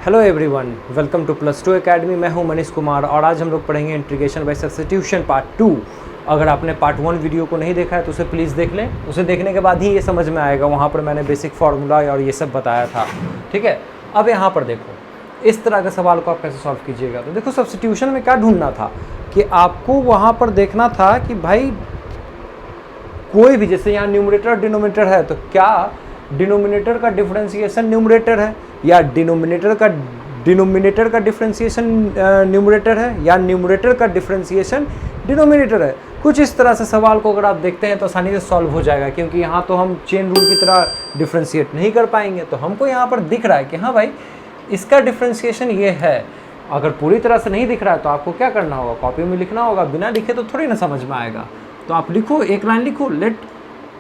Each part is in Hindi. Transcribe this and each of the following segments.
Hello everyone, welcome to +2 academy. मैं हूं मनीष कुमार और आज हम लोग पढ़ेंगे इंटीग्रेशन बाय सब्स्टिट्यूशन पार्ट 2। अगर आपने पार्ट 1 वीडियो को नहीं देखा है तो उसे प्लीज़ देख लें। उसे देखने के बाद ही ये समझ में आएगा, वहाँ पर मैंने बेसिक फार्मूला और ये सब बताया था। ठीक है, अब यहाँ पर देखो, इस तरह के सवाल को आप कैसे सॉल्व कीजिएगा। तो देखो, सब्स्टिट्यूशन में क्या ढूंढना था कि आपको वहाँ पर देखना था कि भाई कोई भी, जैसे यहाँ न्यूमरेटर डिनोमिनेटर है, तो क्या डिनोमिनेटर का डिफरेंशिएशन न्यूमरेटर है या डिनोमिनेटर का डिफरेंशिएशन न्यूमरेटर है या न्यूमरेटर का डिफरेंशिएशन डिनोमिनेटर है। कुछ इस तरह से सवाल को अगर आप देखते हैं तो आसानी से सॉल्व हो जाएगा, क्योंकि यहाँ तो हम चेन रूल की तरह डिफरेंशिएट नहीं कर पाएंगे। तो हमको यहाँ पर दिख रहा है कि हाँ भाई, इसका डिफरेंशिएशन ये है। अगर पूरी तरह से नहीं दिख रहा है तो आपको क्या करना होगा, कॉपी में लिखना होगा। बिना लिखे तो थोड़ी ना समझ में आएगा। तो आप लिखो, एक लाइन लिखो,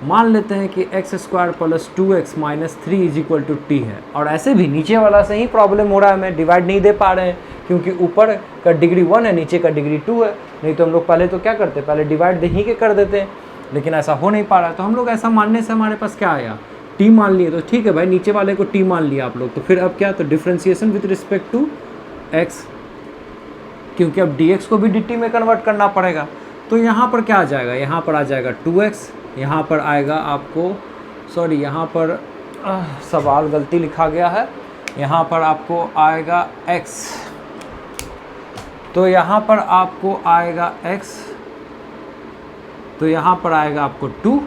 मान लेते हैं कि x² + 2x - 3 = t है। और ऐसे भी नीचे वाला से ही प्रॉब्लम हो रहा है, हमें डिवाइड नहीं दे पा रहे हैं, क्योंकि ऊपर का डिग्री 1 है, नीचे का डिग्री 2 है। नहीं तो हम लोग पहले तो क्या करते, पहले डिवाइड ही के कर देते हैं, लेकिन ऐसा हो नहीं पा रहा है। तो हम लोग ऐसा मानने से हमारे पास क्या आया, t मान लिए। तो ठीक है भाई, नीचे वाले को t मान लिया आप लोग। तो फिर अब क्या, तो differentiation with respect to x, क्योंकि अब dx को भी dt में कन्वर्ट करना पड़ेगा। तो यहाँ पर क्या आ जाएगा, यहाँ पर आ जाएगा 2x, यहाँ पर आएगा आपको, सॉरी यहाँ पर सवाल गलती लिखा गया है, यहाँ पर आपको आएगा x। तो यहाँ पर आपको आएगा x, तो यहाँ पर आएगा आपको 2,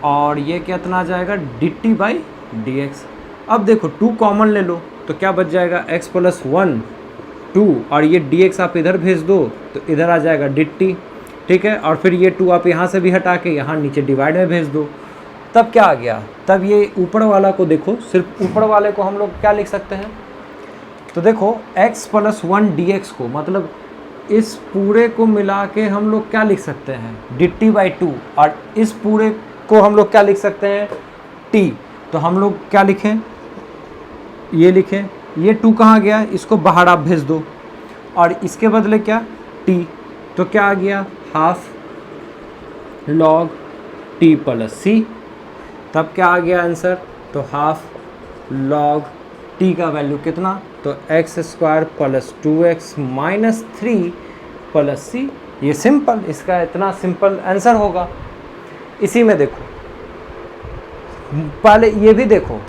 और ये कितना आ जाएगा dt/dx। अब देखो 2 कॉमन ले लो तो क्या बच जाएगा, x + 1 2, और ये dx आप इधर भेज दो तो इधर आ जाएगा dt। ठीक है, और फिर ये 2 आप यहाँ से भी हटा के यहाँ नीचे डिवाइड में भेज दो। तब क्या आ गया, तब ये ऊपर वाला को देखो, सिर्फ ऊपर वाले को हम लोग क्या लिख सकते हैं। तो देखो x + 1 dx को, मतलब इस पूरे को मिला के हम लोग क्या लिख सकते हैं, dt/2, और इस पूरे को हम लोग क्या लिख सकते हैं, t। तो हम लोग क्या लिखें, ये लिखें, ये 2 कहाँ गया, इसको बाहर आप भेज दो, और इसके बदले क्या t। तो क्या आ गया, ½ log t + c। तब क्या आ गया आंसर, तो ½ log t का वैल्यू कितना, तो x² + 2x - 3 + c। ये सिंपल, इसका इतना सिंपल आंसर होगा। इसी में देखो, पहले ये भी देखो,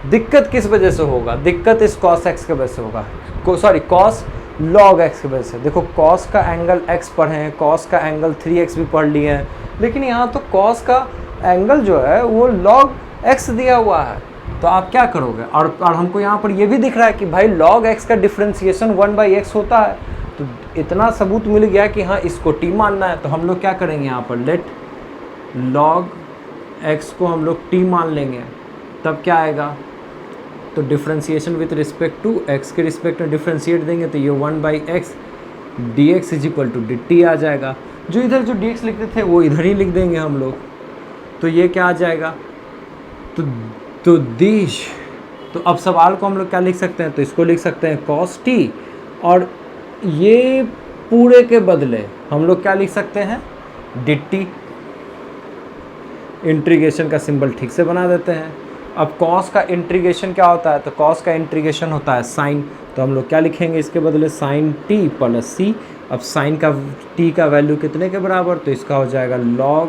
दिक्कत किस वजह से होगा, दिक्कत इस cos x के वजह से होगा, सॉरी cos log x की वजह से। देखो cos का एंगल x पढ़े हैं, cos का एंगल 3x भी पढ़ लिए हैं, लेकिन यहाँ तो cos का एंगल जो है वो log x दिया हुआ है। तो आप क्या करोगे, और हमको यहाँ पर ये भी दिख रहा है कि भाई log x का डिफरेंशिएशन 1/x होता है। तो इतना सबूत मिल गया कि हाँ इसको t मानना है। तो हम लोग क्या करेंगे, यहाँ पर लेट log x को हम लोग t मान लेंगे। तब क्या आएगा, तो differentiation with respect to x के रिस्पेक्ट में डिफरेंशिएट देंगे तो ये 1/x dx = dt आ जाएगा। जो इधर जो dx लिखते थे वो इधर ही लिख देंगे हम लोग। तो ये क्या आ जाएगा, तो दिश। तो अब सवाल को हम लोग क्या लिख सकते हैं, तो इसको लिख सकते हैं cos t, और ये पूरे के बदले हम लोग क्या लिख सकते हैं, dt। इंटीग्रेशन का सिंबल ठीक से बना देते हैं। अब cos का इंटीग्रेशन क्या होता है, तो cos का इंटीग्रेशन होता है sin। तो हम लोग क्या लिखेंगे इसके बदले, sin t + c। अब sin का t का वैल्यू कितने के बराबर, तो इसका हो जाएगा log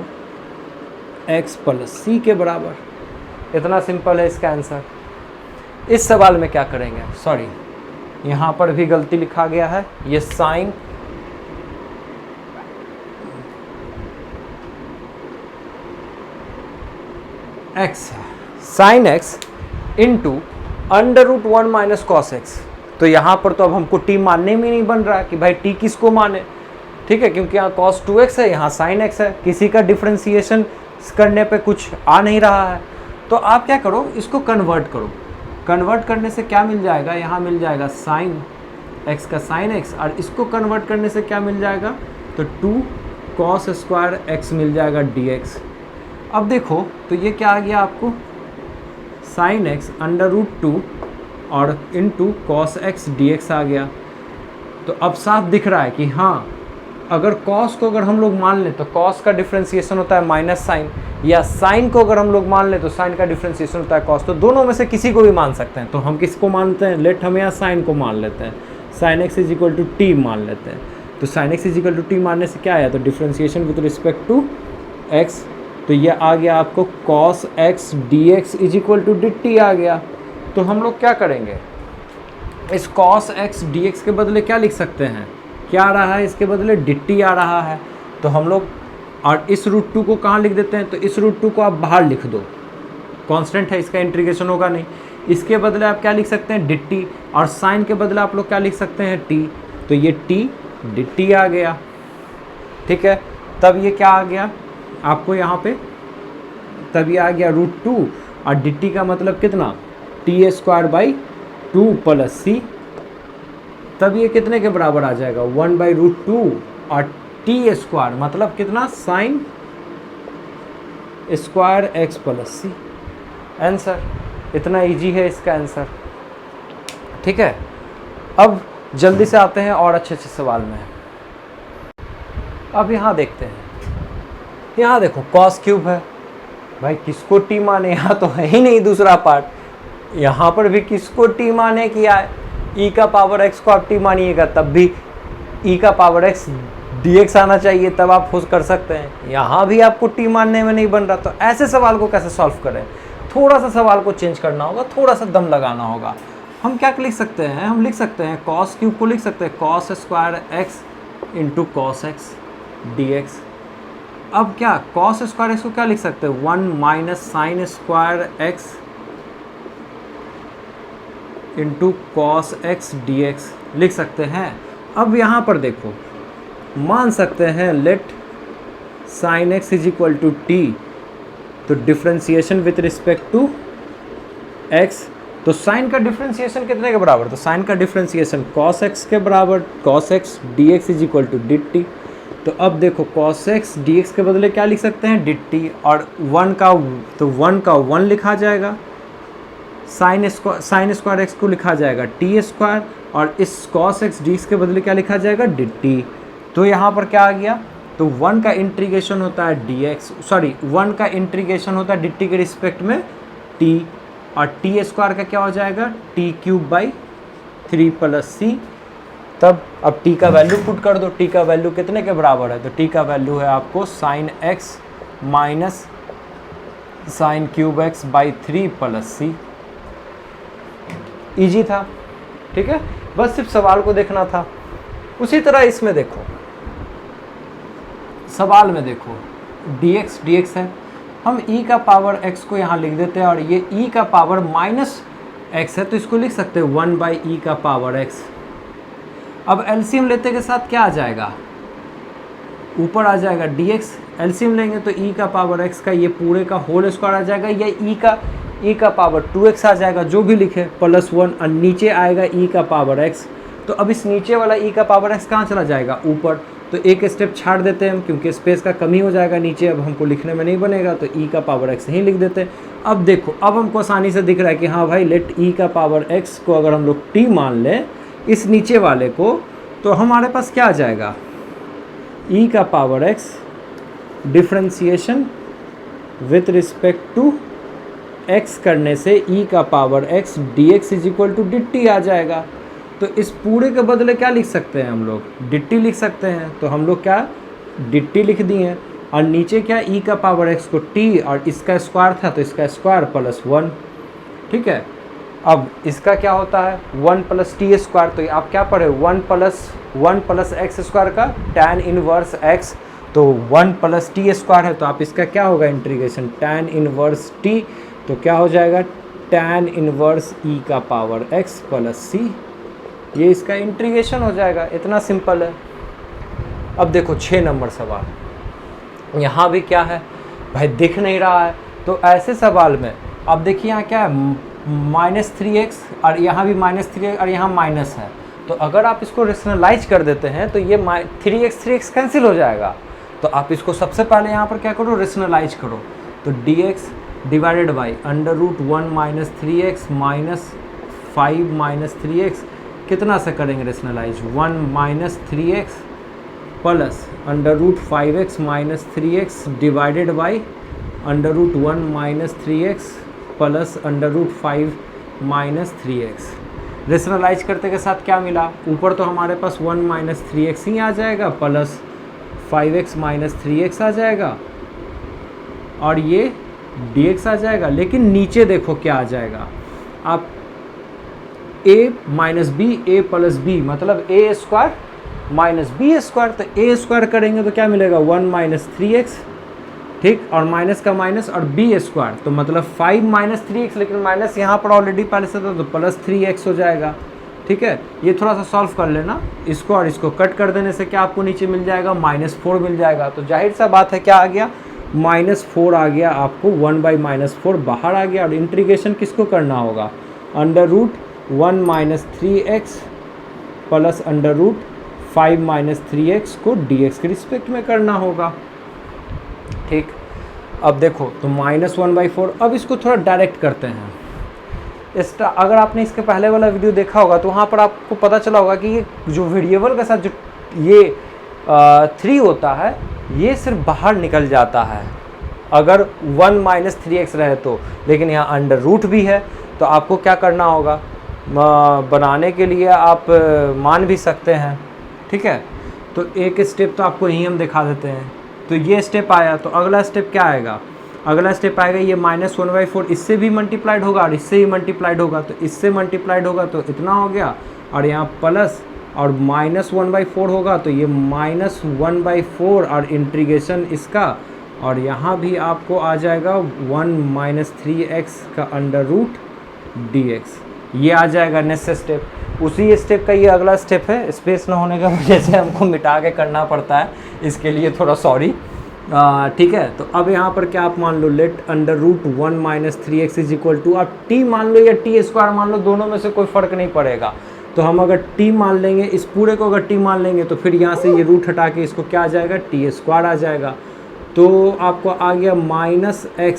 x + c के बराबर। इतना सिंपल है इसका आंसर। इस सवाल में क्या करेंगे, सॉरी यहाँ पर भी गलती लिखा गया है, ये sin x है, sin x × √1 - cos x। तो यहाँ पर तो अब हमको t मानने में नहीं बन रहा है कि भाई t किसको माने। ठीक है, क्योंकि यहाँ cos 2x है, यहाँ sin x है, किसी का डिफरेंशिएशन करने पे कुछ आ नहीं रहा है। तो आप क्या करो, इसको कन्वर्ट करो। कन्वर्ट करने से क्या मिल जाएगा, यहाँ मिल जाएगा sin x का sin x, और इसको कन्वर्ट करने से क्या मिल जाएगा, तो 2 cos² x मिल जाएगा dx। अब देखो तो ये क्या आ गया आपको, sin x √2 और * cos x dx आ गया। तो अब साफ दिख रहा है कि हाँ अगर कॉस को अगर हम लोग मान लें तो कॉस का डिफ्रेंसिएशन होता है माइनस साइन, या साइन को अगर हम लोग मान लें तो साइन का डिफ्रेंसिएशन होता है कॉस। तो दोनों में से किसी को भी मान सकते हैं। तो हम किसको मानते हैं, लेट हम यहाँ साइन को मान लेते हैं, sine x is equal to t मान लेते हैं। तो sine x is equal to t मानने से क्या आया, तो differentiation with respect to x, तो ये आ गया आपको cos x d x is equal to d t आ गया। तो हम लोग क्या करेंगे, इस कॉस एक्स डी एक्स के बदले क्या लिख सकते हैं, क्या आ रहा है इसके बदले, डी टी आ रहा है। तो हम लोग, और इस रूट टू को कहाँ लिख देते हैं, तो इस रूट टू को आप बाहर लिख दो, कांस्टेंट है, इसका इंटीग्रेशन होगा नहीं। इसके बदले आप क्या लिख सकते हैं, डी टी, और साइन के बदले आप लोग क्या लिख सकते हैं, टी। तो ये टी डी टी आ गया, ठीक है। तब ये क्या आ गया आपको यहाँ पे, तब ये आ गया रूट टू, और डी टी का मतलब कितना, t square by two plus c. तब ये कितने के बराबर आ जाएगा, 1/√2 और टी स्क्वायर मतलब कितना, साइन स्क्वायर एक्स प्लस सी। आंसर इतना इजी है इसका आंसर, ठीक है। अब जल्दी से आते हैं और अच्छे अच्छे सवाल में। अब यहाँ देखते हैं, यहाँ देखो कॉस क्यूब है, भाई किसको टी माने, यहाँ तो है ही नहीं दूसरा पार्ट। यहाँ पर भी किसको टी माने किया है, ई का पावर एक्स को आप टी मानिएगा तब भी ई का पावर एक्स डी एक्स आना चाहिए, तब आप खुद कर सकते हैं। यहाँ भी आपको टी मानने में नहीं बन रहा, तो ऐसे सवाल को कैसे सॉल्व करें, थोड़ा सा सवाल को चेंज करना होगा, थोड़ा सा दम लगाना होगा। हम क्या लिख सकते हैं, हम लिख सकते हैं कॉस क्यूब को लिख सकते हैं cos square x into cos x d x. अब क्या कॉस स्क्वायर एक्स को क्या लिख सकते हैं, 1 minus sine square x into cos x d x लिख सकते हैं। अब यहाँ पर देखो, मान सकते हैं let sine x is equal to t, तो differentiation with respect to x, तो साइन का डिफ्रेंसिएशन कितने के बराबर, तो साइन का डिफ्रेंसिएशन कॉस एक्स के बराबर, cos x d x is equal to d t. तो अब देखो कॉस एक्स डी एक्स के बदले क्या लिख सकते हैं, डी टी, और 1 का, तो 1 का 1 लिखा जाएगा, साइन स्क्वायर एक्स को लिखा जाएगा टी स्क्वायर, और इस कॉस एक्स डी एक्स के बदले क्या लिखा जाएगा, डी टी। तो यहाँ पर क्या आ गया, तो 1 का इंटीग्रेशन होता है डी एक्स, सॉरी 1 का इंटीग्रेशन होता है डी टी के रिस्पेक्ट में टी, और टी स्क्वायर का क्या हो जाएगा, T cube by 3 plus c. तब अब टी का वैल्यू पुट कर दो, टी का वैल्यू कितने के बराबर है, तो टी का वैल्यू है आपको sine x minus sine cube x by 3 plus C. Easy था, ठीक है, बस सिर्फ सवाल को देखना था। उसी तरह इसमें देखो, सवाल में देखो dx है, हम e का पावर x को यहाँ लिख देते हैं, और ये e का पावर माइनस x है, तो इसको लिख सकते हैं 1/e का पावर x। अब एलसीएम लेते के साथ क्या आ जाएगा, ऊपर आ जाएगा dx, एलसीएम लेंगे तो e का पावर x का ये पूरे का होल स्क्वायर आ जाएगा, या e का पावर 2x आ जाएगा, जो भी लिखे +1, और नीचे आएगा e का पावर x। तो अब इस नीचे वाला e का पावर x कहाँ चला जाएगा, ऊपर। तो एक स्टेप छाड़ देते हैं हम, क्योंकि स्पेस का कमी हो जाएगा नीचे, अब हमको लिखने में नहीं बनेगा, तो e का पावर x ही लिख देते हैं। अब देखो, अब हमको आसानी से दिख रहा है कि हाँ भाई लेट e का पावर x को अगर हम लोग t मान लें इस नीचे वाले को, तो हमारे पास क्या आ जाएगा, e का power x differentiation with respect to x करने से e का power x dx is equal to d t आ जाएगा। तो इस पूरे के बदले क्या लिख सकते हैं हम लोग, डी टी लिख सकते हैं। तो हम लोग क्या डी टी लिख दिए हैं, और नीचे क्या e का पावर x को t, और इसका स्क्वायर था तो इसका स्क्वायर +1, ठीक है। अब इसका क्या होता है 1 + t स्क्वायर, तो आप क्या पढ़े 1 + x स्क्वायर का tan इनवर्स x, तो 1 + t स्क्वायर है, तो आप इसका क्या होगा इंटीग्रेशन tan इनवर्स t, तो क्या हो जाएगा tan इनवर्स e का पावर x + c, ये इसका इंटीग्रेशन हो जाएगा। इतना सिंपल है। अब देखो 6 नंबर सवाल, यहाँ भी क्या है भाई दिख नहीं रहा है, तो ऐसे सवाल में अब देखिए यहाँ क्या है -3x, और यहाँ भी -3x, और यहाँ माइनस है। तो अगर आप इसको रेशनलाइज कर देते हैं तो ये 3x कैंसिल हो जाएगा। तो आप इसको सबसे पहले यहाँ पर क्या करो, रेशनलाइज करो, तो dx divided by √1 - 3x minus 5 - 3x, कितना से करेंगे rationalize, 1 - 3x plus under root 5x minus 3x divided by under root 1 minus 3x plus under root 5 minus 3x। Rationalize करते के साथ क्या मिला, ऊपर तो हमारे पास 1 माइनस 3x ही आ जाएगा प्लस 5x माइनस 3x आ जाएगा और ये dx आ जाएगा। लेकिन नीचे देखो क्या आ जाएगा, आप a minus B A plus B मतलब A square minus B square, तो ए स्क्वायर करेंगे तो क्या मिलेगा 1 माइनस 3x, ठीक, और माइनस का माइनस और बी स्क्वायर तो मतलब 5 माइनस 3x, लेकिन माइनस यहाँ पर ऑलरेडी पहले से था तो प्लस 3x हो जाएगा। ठीक है, ये थोड़ा सा सॉल्व कर लेना, इसको और इसको कट कर देने से क्या आपको नीचे मिल जाएगा -4 मिल जाएगा। तो जाहिर सा बात है क्या आ गया, -4 आ गया आपको, 1 बाई -4 बाहर आ गया। और इंटीग्रेशन किसको करना होगा, under root 1 minus 3x plus under root 5 minus 3x को dx के रिस्पेक्ट में करना होगा। ठीक, अब देखो तो -1/4, अब इसको थोड़ा डायरेक्ट करते हैं। अगर आपने इसके पहले वाला वीडियो देखा होगा तो वहाँ पर आपको पता चला होगा कि ये जो वेरिएबल के साथ जो ये 3 होता है ये सिर्फ बाहर निकल जाता है अगर 1 माइनस 3x रहे तो, लेकिन यहाँ अंडर रूट भी है तो आपको क्या करना होगा, बनाने के लिए आप मान भी सकते हैं। ठीक है, तो एक स्टेप तो आपको यहीं हम दिखा देते हैं। तो ये स्टेप आया, तो अगला स्टेप क्या आएगा, अगला स्टेप आएगा ये -1/4 इससे भी मल्टीप्लाइड होगा और इससे ही मल्टीप्लाइड होगा, तो इससे मल्टीप्लाइड होगा तो इतना हो गया, और यहाँ प्लस और -1/4 होगा तो ये -1/4 और इंटीग्रेशन इसका, और यहाँ भी आपको आ जाएगा 1 माइनस 3x का अंडर रूट dx, ये आ जाएगा नेक्स्ट स्टेप। उसी स्टेप का ये अगला स्टेप है, स्पेस ना होने की वजह से हमको मिटा के करना पड़ता है, इसके लिए थोड़ा सॉरी। ठीक है, तो अब यहाँ पर क्या आप मान लो, let under root 1 minus 3x is equal to, आप t मान लो या t स्क्वायर मान लो, दोनों में से कोई फ़र्क नहीं पड़ेगा। तो हम अगर t मान लेंगे, इस पूरे को अगर t मान लेंगे तो फिर यहाँ से ये रूट हटा के इसको क्या आ जाएगा, t स्क्वायर आ जाएगा। तो आपको आ गया -x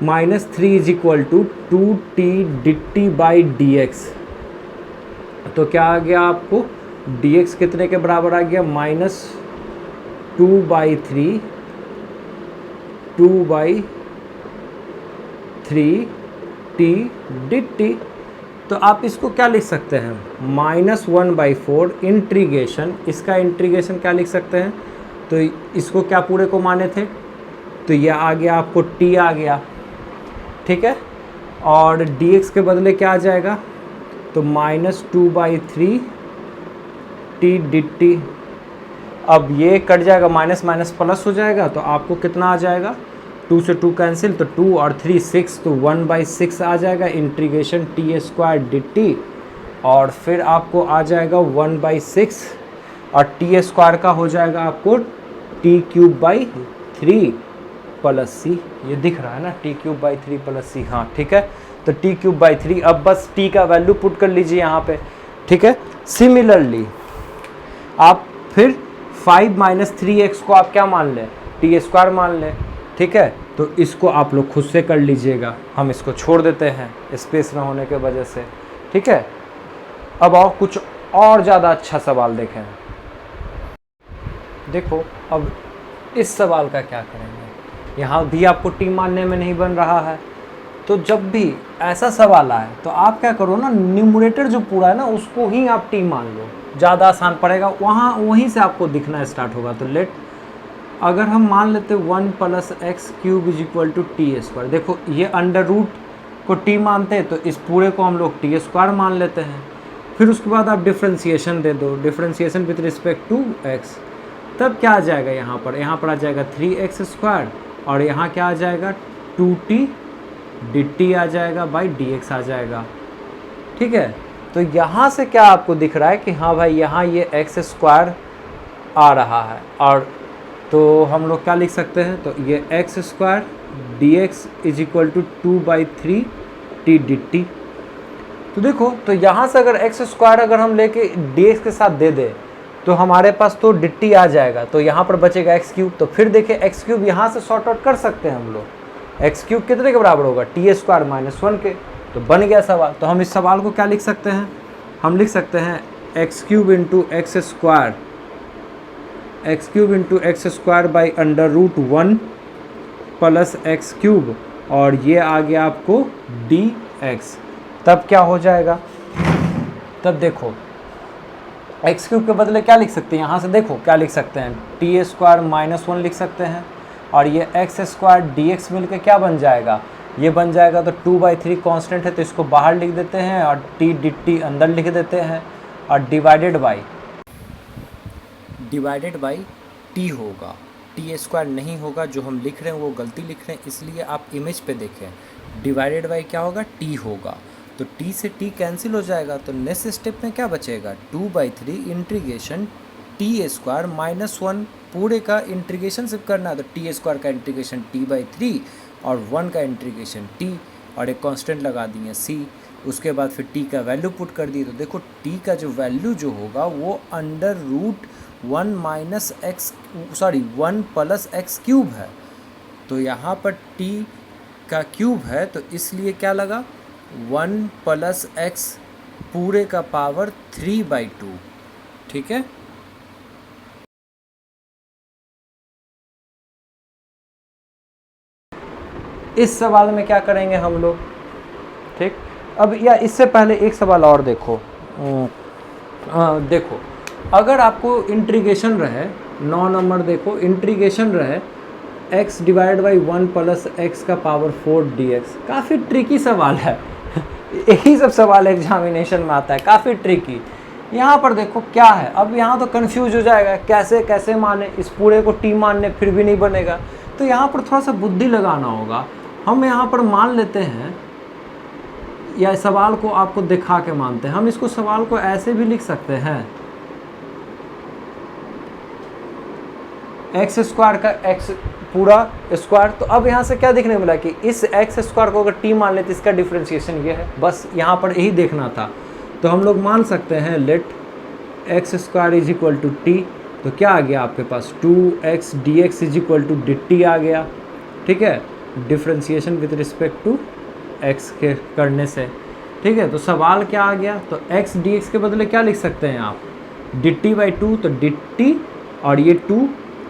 minus 3 is equal to 2t dt by dx। तो क्या आ गया आपको, dx कितने के बराबर आ गया, -2/3 t dt। तो आप इसको क्या लिख सकते हैं, -1/4 इंटीग्रेशन, इसका इंटीग्रेशन क्या लिख सकते हैं, तो इसको क्या पूरे को माने थे, तो ये आ गया आपको t आ गया। ठीक है, और dx के बदले क्या आ जाएगा, तो -2/3 t dt। अब ये कट जाएगा, माइनस माइनस प्लस हो जाएगा, तो आपको कितना आ जाएगा, 2 से 2 कैंसिल, तो 2 और 3 6, तो 1/6 आ जाएगा इंटीग्रेशन t स्क्वायर dt। और फिर आपको आ जाएगा 1/6 और t स्क्वायर का हो जाएगा आपको t³/3 प्लस सी, ये दिख रहा है ना, t³/3 प्लस सी, हाँ ठीक है। तो t³/3, अब बस t का वैल्यू पुट कर लीजिए यहाँ पे। ठीक है, सिमिलरली आप फिर 5 माइनस 3x को आप क्या मान लें, t स्क्वायर मान लें। ठीक है, तो इसको आप लोग खुद से कर लीजिएगा, हम इसको छोड़ देते हैं स्पेस ना होने के वजह से। ठीक है, अब और कुछ और ज़्यादा अच्छा सवाल देखें। देखो अब इस सवाल का क्या करेंगे, यहाँ भी आपको t मानने में नहीं बन रहा है, तो जब भी ऐसा सवाल आए तो आप क्या करो ना, न्यूमरेटर जो पूरा है ना उसको ही आप t मान लो, ज़्यादा आसान पड़ेगा, वहीं से आपको दिखना स्टार्ट होगा। तो लेट अगर हम मान लेते 1 plus x³ is equal to t square, देखो ये अंडर रूट को t मानते हैं तो इस पूरे को हम लोग t स्क्वायर मान लेते हैं। फिर उसके बाद आप डिफ्रेंसिएशन दे दो, differentiation with respect to x, तब क्या आ जाएगा, यहाँ पर आ जाएगा 3x स्क्वायर, और यहाँ क्या आ जाएगा 2t dt आ जाएगा बाई dx आ जाएगा। ठीक है, तो यहाँ से क्या आपको दिख रहा है कि हाँ भाई यहाँ ये x स्क्वायर आ रहा है, और तो हम लोग क्या लिख सकते हैं, तो ये x square dx is equal to 2/3 t dt। तो देखो, तो यहाँ से अगर x स्क्वायर अगर हम लेके dx के साथ दे दे तो हमारे पास तो dt आ जाएगा, तो यहाँ पर बचेगा x³। तो फिर देखिए x³ यहाँ से सॉर्ट आउट कर सकते हैं हम लोग, x³ कितने के बराबर होगा, t स्क्वायर -1 के, तो बन गया सवाल। तो हम इस सवाल को क्या लिख सकते हैं, हम लिख सकते हैं x³ into x square x cube into x square by under root 1 plus x cube, और ये आ गया आपको डी एक्स। तब क्या हो जाएगा, तब देखो एक्स क्यूब के बदले क्या लिख सकते हैं, यहाँ से देखो क्या लिख सकते हैं, टी स्क्वायर माइनस 1 लिख सकते हैं, और ये एक्स स्क्वायर डी एक्स मिल के क्या बन जाएगा, ये बन जाएगा तो 2/3 कांस्टेंट है तो इसको बाहर लिख देते हैं और टी डी टी अंदर लिख देते हैं, और डिवाइडेड बाई टी होगा, टी स्क्वायर नहीं होगा, जो हम लिख रहे हैं वो गलती लिख रहे हैं, इसलिए आप इमेज पे देखें, डिवाइडेड बाई क्या होगा, टी होगा, तो टी से टी कैंसिल हो जाएगा, तो नेक्स्ट स्टेप में क्या बचेगा, 2/3 इंटीग्रेशन टी स्क्वायर माइनस 1, पूरे का इंटीग्रेशन सिर्फ करना है, तो टी स्क्वायर का इंटीग्रेशन t/3 और 1 का इंटीग्रेशन t, और एक कांस्टेंट लगा दिए c, उसके बाद फिर t का वैल्यू पुट कर दिए, तो देखो t का जो वैल्यू जो होगा वो under root 1 plus x cube है, तो यहाँ पर t का क्यूब है तो इसलिए क्या लगा 1 प्लस एक्स पूरे का पावर 3/2, ठीक है। इस सवाल में क्या करेंगे हम लोग, ठीक। अब या इससे पहले एक सवाल और देखो, देखो अगर आपको इंटीग्रेशन रहे 9 नंबर, देखो इंटीग्रेशन रहे x divide by 1 plus x का पावर 4 dx, काफ़ी ट्रिकी सवाल है यही सब सवाल एग्जामिनेशन में आता है, काफ़ी ट्रिकी। यहाँ पर देखो क्या है, अब यहाँ तो कंफ्यूज हो जाएगा कैसे कैसे माने, इस पूरे को t मानने फिर भी नहीं बनेगा, तो यहाँ पर थोड़ा सा बुद्धि लगाना होगा। हम यहाँ पर मान लेते हैं, या सवाल को आपको दिखा के मानते हैं, हम इसको सवाल को ऐसे भी लिख सकते हैं, एक्स स्क्वायर का एक्स पूरा स्क्वायर, तो अब यहाँ से क्या देखने मिला कि इस एक्स स्क्वायर को अगर टी मान लेते इसका डिफ्रेंशिएशन ये है, बस यहाँ पर यही देखना था। तो हम लोग मान सकते हैं let x square is equal to t, तो क्या आ गया आपके पास 2x dx is equal to dt आ गया, ठीक है, differentiation with respect to x के करने से, ठीक है। तो सवाल क्या आ गया, तो x dx के बदले क्या लिख सकते हैं आप, dt/2, तो dt, और ये 2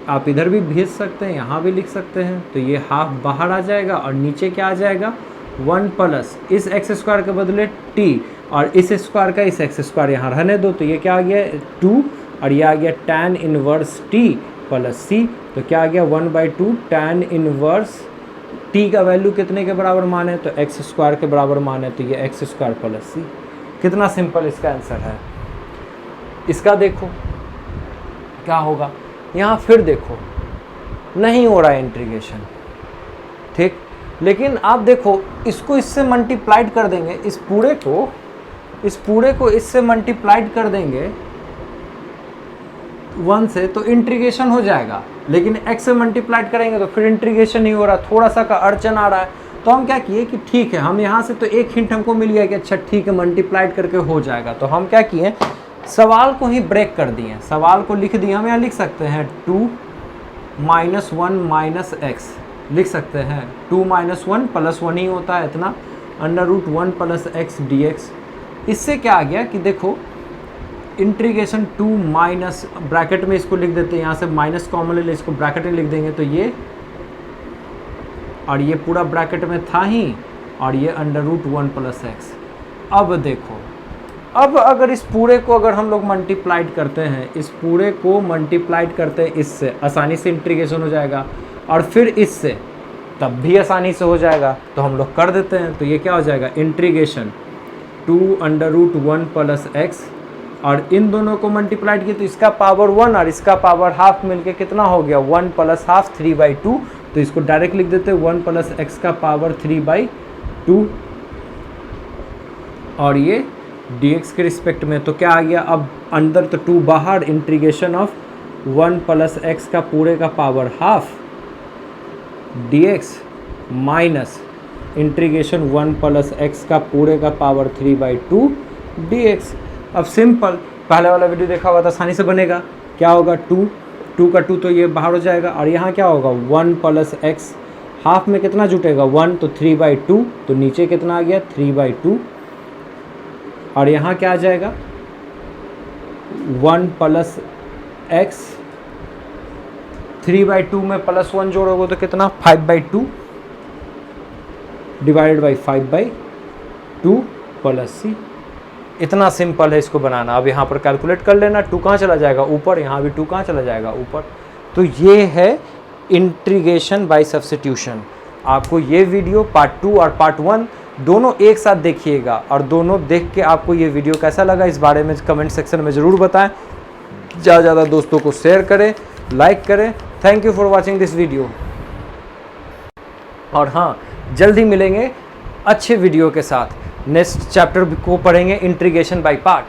आप इधर भी भेज सकते हैं, यहाँ भी लिख सकते हैं, तो ये हाफ बाहर आ जाएगा और नीचे क्या आ जाएगा 1 प्लस इस एक्स स्क्वायर के बदले t, और इस स्क्वायर का इस एक्स स्क्वायर यहाँ रहने दो, तो ये क्या आ गया 2, और ये आ गया tan inverse t plus c, तो क्या आ गया 1/2 tan इनवर्स t का वैल्यू कितने के बराबर माने, तो एक्स स्क्वायर के बराबर माने, तो ये एक्स स्क्वायर प्लस c। कितना सिंपल इसका आंसर है। इसका देखो क्या होगा, यहाँ फिर देखो नहीं हो रहा है इंटीग्रेशन, ठीक, लेकिन आप देखो इसको इससे मल्टीप्लाइड कर देंगे, इस पूरे को इससे मल्टीप्लाइड कर देंगे 1 से, तो इंटीग्रेशन हो जाएगा, लेकिन x से मल्टीप्लाइड करेंगे तो फिर इंटीग्रेशन नहीं हो रहा, थोड़ा सा का अड़चन आ रहा है। तो हम क्या किए कि ठीक है, हम यहाँ से तो एक हिंट हमको मिल गया कि अच्छा ठीक है मल्टीप्लाइड करके हो जाएगा, तो हम क्या किए सवाल को ही ब्रेक कर दिए, सवाल को लिख दिए, हम यहाँ लिख सकते हैं 2 माइनस 1 माइनस एक्स लिख सकते हैं, 2 माइनस 1 प्लस 1 ही होता है इतना, under root 1 plus x d x. इससे क्या आ गया कि देखो इंटीग्रेशन 2 माइनस, ब्रैकेट में इसको लिख देते हैं, यहाँ से माइनस कॉमन ले ले, इसको ब्रैकेट में लिख देंगे, तो ये और ये पूरा ब्रैकेट में था ही, और ये अंडर रूट 1 प्लस एक्स। अब देखो, अब अगर इस पूरे को अगर हम लोग मल्टीप्लाइड करते हैं, इस पूरे को मल्टीप्लाइड करते हैं इससे, आसानी से इंटीग्रेशन हो जाएगा, और फिर इससे तब भी आसानी से हो जाएगा, तो हम लोग कर देते हैं। तो ये क्या हो जाएगा integration 2 under root 1 plus x, और इन दोनों को मल्टीप्लाइड किया तो इसका पावर 1 और इसका पावर हाफ मिलके कितना हो गया 1 प्लस हाफ 3/2, तो इसको डायरेक्ट लिख देते हैं 1 प्लस एक्स का पावर 3/2, और ये dx के रिस्पेक्ट में, तो क्या आ गया अब अंदर तो 2 बाहर, इंटीग्रेशन ऑफ 1 प्लस एक्स का पूरे का power half dx minus integration 1 plus x का पूरे का पावर 3/2 dx। अब सिंपल, पहले वाला वीडियो देखा हुआ था, आसानी से बनेगा, क्या होगा 2 का 2 तो ये बाहर हो जाएगा, और यहाँ क्या होगा 1 प्लस एक्स, हाफ में कितना जुटेगा 1, तो 3/2, तो नीचे कितना आ गया 3/2, और यहाँ क्या आ जाएगा 1 प्लस एक्स 3/2 में +1 जोड़ोगे तो कितना 5/2 डिवाइडेड बाई 5/2 प्लस c। इतना सिंपल है इसको बनाना। अब यहाँ पर कैलकुलेट कर लेना, 2 कहाँ चला जाएगा ऊपर, यहाँ भी 2 कहाँ चला जाएगा ऊपर। तो ये है इंटीग्रेशन बाय सब्स्टिट्यूशन। आपको ये वीडियो पार्ट 2 और पार्ट 1 दोनों एक साथ देखिएगा, और दोनों देख के आपको ये वीडियो कैसा लगा इस बारे में कमेंट सेक्शन में ज़रूर बताएं। ज़्यादा ज़्यादा दोस्तों को शेयर करें, लाइक करें। Thank you for watching this video. और हाँ, जल्दी मिलेंगे अच्छे वीडियो के साथ। नेक्स्ट चैप्टर को पढ़ेंगे इंटीग्रेशन बाय पार्ट।